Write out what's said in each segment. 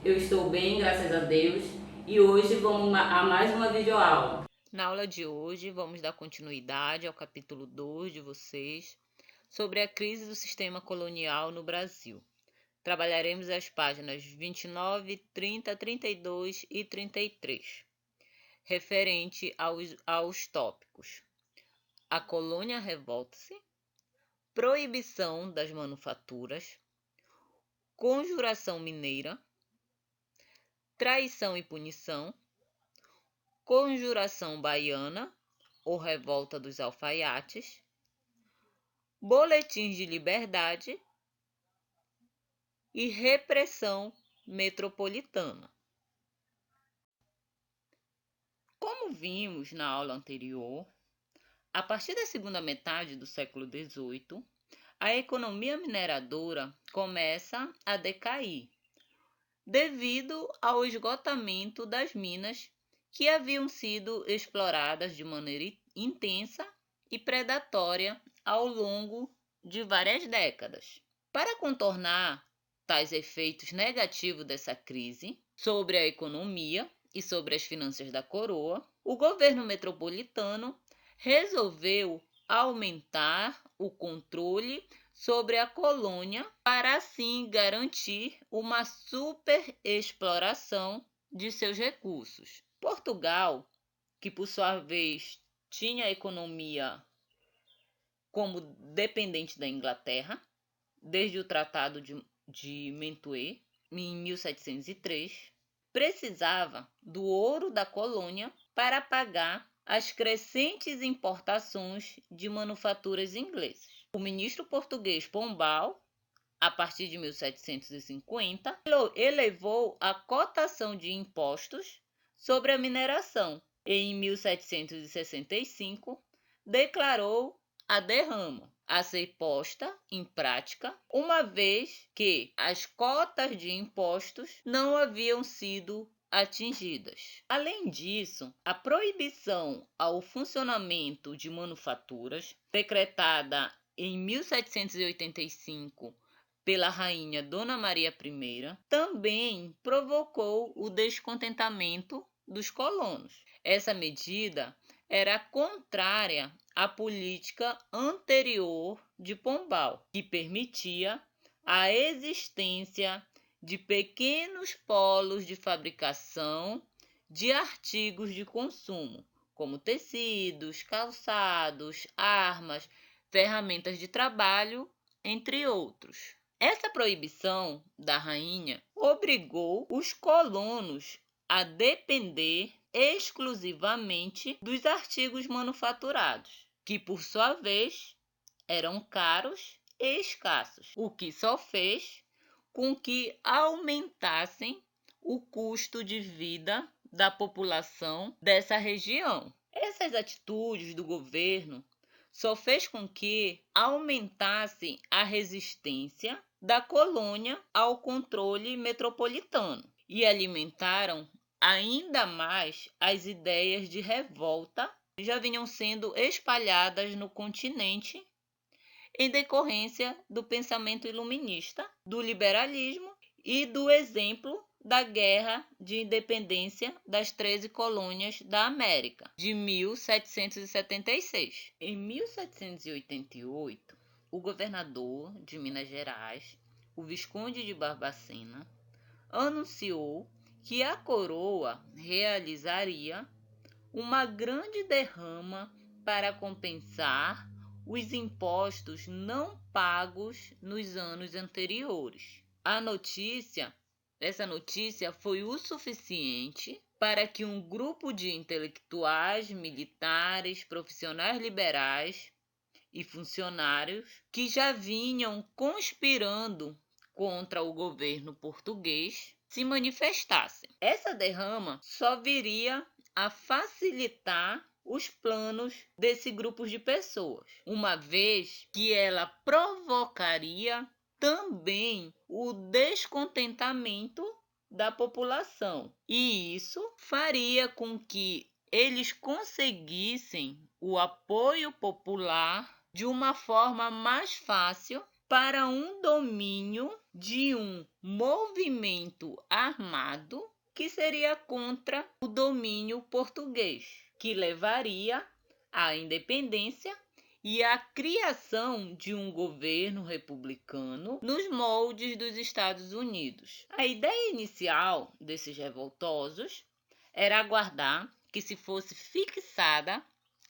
Eu estou bem, graças a Deus, e hoje vamos a mais uma videoaula. Na aula de hoje, vamos dar continuidade ao capítulo 2 de vocês sobre a crise do sistema colonial no Brasil. Trabalharemos as páginas 29, 30, 32 e 33, referente aos tópicos: a colônia revolta-se, proibição das manufaturas, conjuração mineira, traição e punição, conjuração baiana ou revolta dos alfaiates, boletins de liberdade e repressão metropolitana. Como vimos na aula anterior, a partir da segunda metade do século XVIII, a economia mineradora começa a decair, devido ao esgotamento das minas que haviam sido exploradas de maneira intensa e predatória ao longo de várias décadas. Para contornar tais efeitos negativos dessa crise sobre a economia e sobre as finanças da coroa, o governo metropolitano resolveu aumentar o controle sobre a colônia para assim garantir uma superexploração de seus recursos. Portugal, que por sua vez tinha a economia como dependente da Inglaterra, desde o Tratado de Mantua, em 1703, precisava do ouro da colônia para pagar as crescentes importações de manufaturas inglesas. O ministro português Pombal, a partir de 1750, elevou a cotação de impostos sobre a mineração e, em 1765, declarou a derrama a ser posta em prática, uma vez que as cotas de impostos não haviam sido atingidas. Além disso, a proibição ao funcionamento de manufaturas, decretada em 1785 pela rainha Dona Maria I, também provocou o descontentamento dos colonos. Essa medida era contrária à política anterior de Pombal, que permitia a existência de pequenos polos de fabricação de artigos de consumo, como tecidos, calçados, armas, ferramentas de trabalho, entre outros. Essa proibição da rainha obrigou os colonos a depender exclusivamente dos artigos manufaturados, que por sua vez eram caros e escassos, o que só fez com que aumentassem o custo de vida da população dessa região. Essas atitudes do governo só fez com que aumentasse a resistência da colônia ao controle metropolitano e alimentaram ainda mais as ideias de revolta que já vinham sendo espalhadas no continente em decorrência do pensamento iluminista, do liberalismo e do exemplo da Guerra de Independência das 13 Colônias da América, de 1776. Em 1788, o governador de Minas Gerais, o Visconde de Barbacena, anunciou que a coroa realizaria uma grande derrama para compensar os impostos não pagos nos anos anteriores. Essa notícia foi o suficiente para que um grupo de intelectuais, militares, profissionais liberais e funcionários que já vinham conspirando contra o governo português se manifestassem. Essa derrama só viria a facilitar os planos desse grupo de pessoas, uma vez que ela provocaria também o descontentamento da população, e isso faria com que eles conseguissem o apoio popular de uma forma mais fácil para um domínio de um movimento armado que seria contra o domínio português, que levaria à independência e à criação de um governo republicano nos moldes dos Estados Unidos. A ideia inicial desses revoltosos era aguardar que se fosse fixada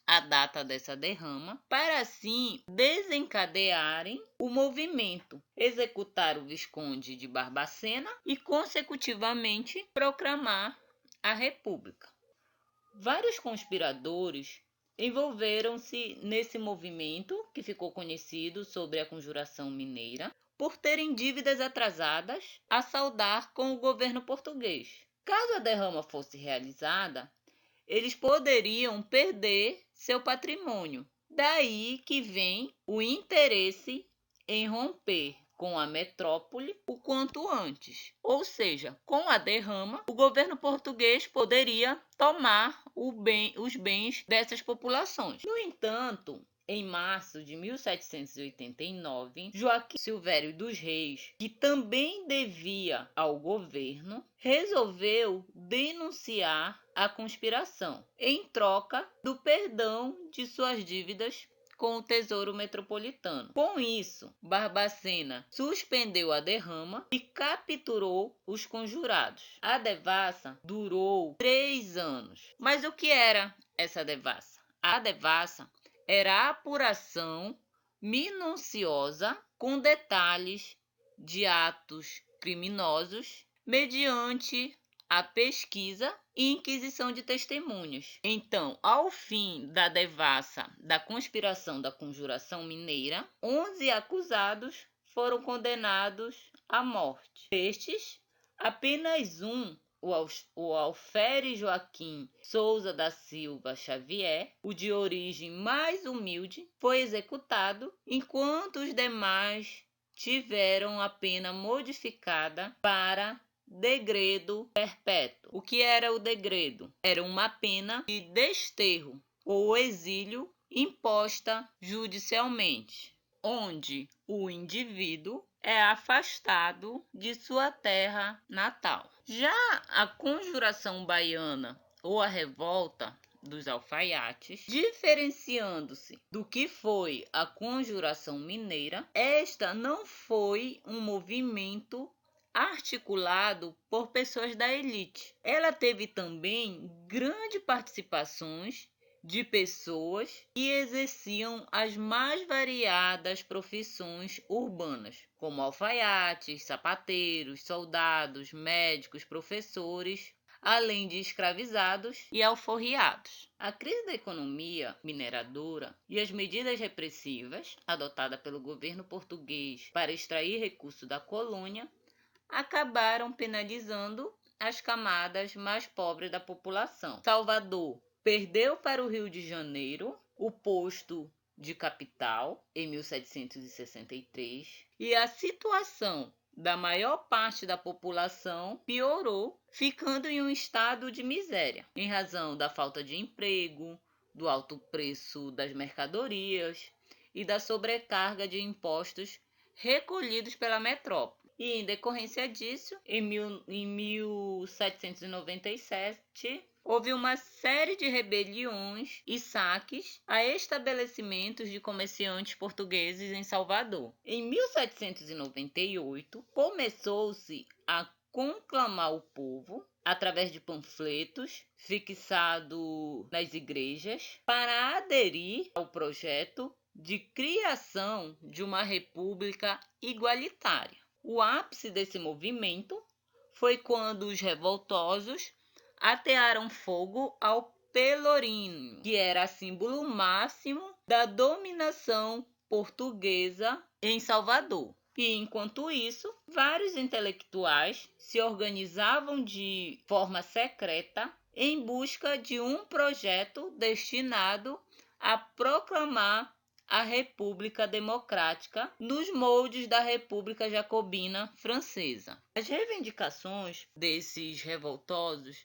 a data dessa derrama, para assim desencadearem o movimento, executar o Visconde de Barbacena e, consecutivamente, proclamar a República. Vários conspiradores envolveram-se nesse movimento, que ficou conhecido sobre a Conjuração Mineira, por terem dívidas atrasadas a saldar com o governo português. Caso a derrama fosse realizada, eles poderiam perder seu patrimônio. Daí que vem o interesse em romper com a metrópole o quanto antes. Ou seja, com a derrama, o governo português poderia tomar os bens dessas populações. No entanto, em março de 1789, Joaquim Silvério dos Reis, que também devia ao governo, resolveu denunciar a conspiração, em troca do perdão de suas dívidas com o Tesouro Metropolitano. Com isso, Barbacena suspendeu a derrama e capturou os conjurados. A devassa durou 3 anos. Mas o que era essa devassa? A devassa era a apuração minuciosa com detalhes de atos criminosos mediante a pesquisa e inquisição de testemunhas. Então, ao fim da devassa da conspiração da Conjuração Mineira, 11 acusados foram condenados à morte. Destes, apenas um, o Alferes Joaquim Souza da Silva Xavier, o de origem mais humilde, foi executado, enquanto os demais tiveram a pena modificada para degredo perpétuo. O que era o degredo? Era uma pena de desterro ou exílio imposta judicialmente, onde o indivíduo é afastado de sua terra natal. Já a Conjuração Baiana ou a Revolta dos Alfaiates, diferenciando-se do que foi a Conjuração Mineira, esta não foi um movimento articulado por pessoas da elite. Ela teve também grandes participações de pessoas que exerciam as mais variadas profissões urbanas, como alfaiates, sapateiros, soldados, médicos, professores, além de escravizados e alforriados. A crise da economia mineradora e as medidas repressivas adotadas pelo governo português para extrair recursos da colônia acabaram penalizando as camadas mais pobres da população. Salvador perdeu para o Rio de Janeiro o posto de capital em 1763 e a situação da maior parte da população piorou, ficando em um estado de miséria, em razão da falta de emprego, do alto preço das mercadorias e da sobrecarga de impostos recolhidos pela metrópole. E, em decorrência disso, em 1797, houve uma série de rebeliões e saques a estabelecimentos de comerciantes portugueses em Salvador. Em 1798, começou-se a conclamar o povo, através de panfletos fixados nas igrejas, para aderir ao projeto de criação de uma república igualitária. O ápice desse movimento foi quando os revoltosos atearam fogo ao Pelourinho, que era símbolo máximo da dominação portuguesa em Salvador. E, enquanto isso, vários intelectuais se organizavam de forma secreta em busca de um projeto destinado a proclamar a República Democrática nos moldes da República Jacobina Francesa. As reivindicações desses revoltosos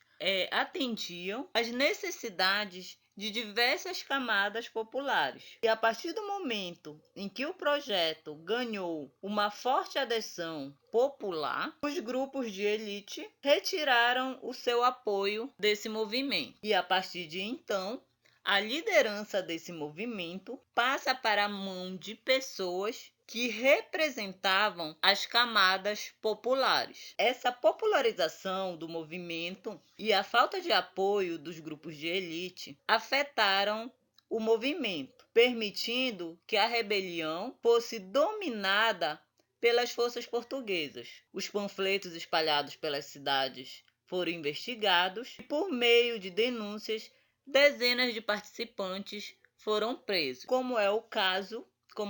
atendiam às necessidades de diversas camadas populares. E a partir do momento em que o projeto ganhou uma forte adesão popular, os grupos de elite retiraram o seu apoio desse movimento. E a partir de então, a liderança desse movimento passa para a mão de pessoas que representavam as camadas populares. Essa popularização do movimento e a falta de apoio dos grupos de elite afetaram o movimento, permitindo que a rebelião fosse dominada pelas forças portuguesas. Os panfletos espalhados pelas cidades foram investigados e, por meio de denúncias, dezenas de participantes foram presos, como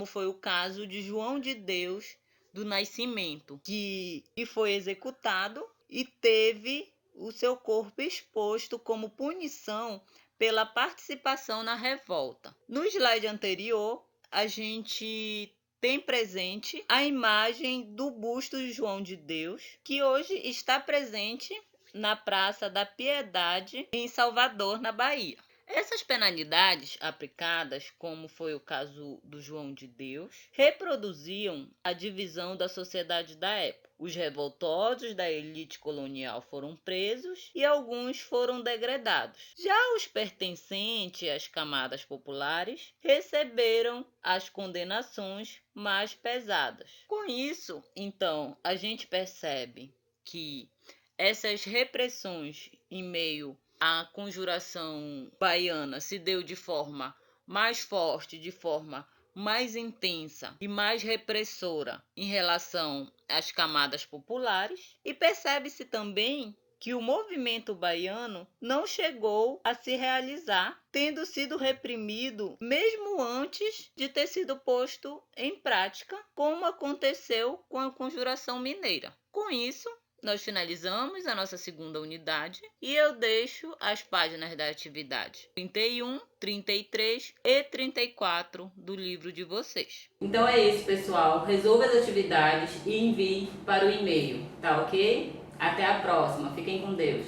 foi o caso de João de Deus do Nascimento, que foi executado e teve o seu corpo exposto como punição pela participação na revolta. No slide anterior, a gente tem presente a imagem do busto de João de Deus, que hoje está presente na Praça da Piedade, em Salvador, na Bahia. Essas penalidades aplicadas, como foi o caso do João de Deus, reproduziam a divisão da sociedade da época. Os revoltosos da elite colonial foram presos e alguns foram degradados. Já os pertencentes às camadas populares receberam as condenações mais pesadas. Com isso, então, a gente percebe que essas repressões em meio à conjuração baiana se deu de forma mais forte, de forma mais intensa e mais repressora em relação às camadas populares, e percebe-se também que o movimento baiano não chegou a se realizar, tendo sido reprimido mesmo antes de ter sido posto em prática, como aconteceu com a Conjuração Mineira. Com isso, nós finalizamos a nossa segunda unidade e eu deixo as páginas da atividade 31, 33 e 34 do livro de vocês. Então é isso, pessoal. Resolva as atividades e envie para o e-mail, tá ok? Até a próxima. Fiquem com Deus.